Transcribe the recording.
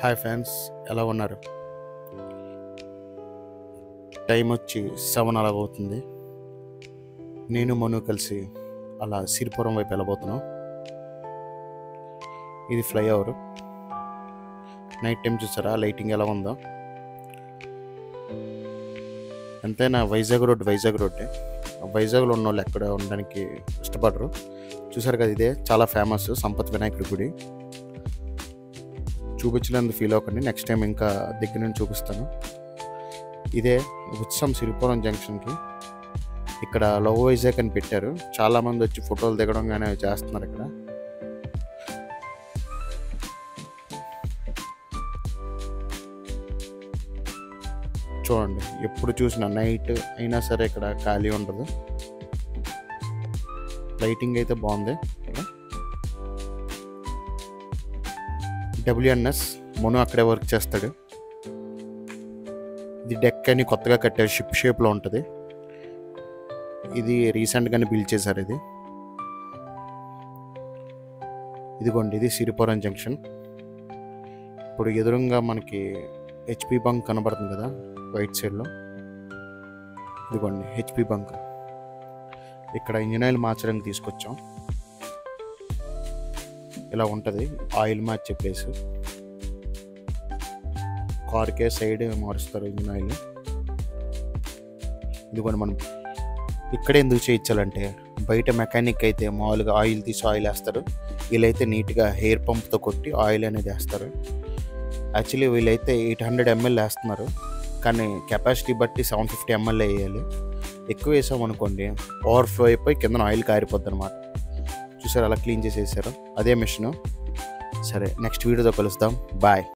Hi friends, ఎలా ఉన్నారు? Time వచ్చి 7 అలాగ అవుతుంది. నేను మను కలిసి అలా సిరిపురం వైపు వెళ్ళబోతున్నాం. ఇది ఫ్లైఓవర్. నైట్ టైం చూసారా లైటింగ్ ఎలా ఉందో. ఎంతైనా వైజాగ్ రోడ్డే. వైజాగ్లో ఉన్న వాళ్ళు ఎక్కడ ఉండడానికి ఇష్టపడరు. చూసారు కదా, ఇదే చాలా ఫేమస్ సంపత్ వినాయకుడి గుడి. చూపించలేందుకు ఫీల్ అవ్వకండి, నెక్స్ట్ టైం ఇంకా దగ్గర నుంచి చూపిస్తాను. ఇదే ఉత్సవం సిరిపురం జంక్షన్కి. ఇక్కడ లవ్ వైజాగ్ అని పెట్టారు. చాలామంది వచ్చి ఫోటోలు దిగడం కానీ చేస్తున్నారు. ఇక్కడ చూడండి, ఎప్పుడు చూసినా నైట్ అయినా సరే ఇక్కడ ఖాళీ ఉండదు. లైటింగ్ అయితే బాగుంది. WNS మను అక్కడే వర్క్ చేస్తాడు. ఇది డెక్ అని కొత్తగా కట్టారు, షిప్ షేప్లో ఉంటుంది. ఇది రీసెంట్గానే బిల్డ్ చేశారు. ఇదిగోండి, ఇది సిరిపురం జంక్షన్. ఇప్పుడు ఎదురుగా మనకి HP బంక్ కనబడుతుంది కదా రైట్ సైడ్లో. ఇదిగోండి HP బంక్. ఇక్కడ ఇంజిన్ ఆయిల్ మార్చడానికి తీసుకొచ్చాం. ఇలా ఉంటుంది ఆయిల్ మార్చే ప్లేస్. కార్కే సైడ్ మారుస్తారు ఇంజిన్ ఆయిల్. ఇదిగోండి, మనం ఇక్కడే ఎందుకు చేయించాలంటే బయట మెకానిక్ అయితే మామూలుగా ఆయిల్ తీసి ఆయిల్ వేస్తారు. వీళ్ళైతే నీట్గా హెయిర్ పంప్తో కొట్టి ఆయిల్ అనేది వేస్తారు. యాక్చువల్లీ వీళ్ళైతే 800 ml వేస్తున్నారు, కానీ కెపాసిటీ బట్టి 750 ml వేయాలి. ఎక్కువ వేసామనుకోండి ఓవర్ఫ్లో అయిపోయి కింద ఆయిల్ కారిపోద్ది అనమాట. చూసారు, అలా క్లీన్ చేసేసారు. అదే మిషన్. సరే, నెక్స్ట్ వీడియోతో కలుస్తాం. బాయ్.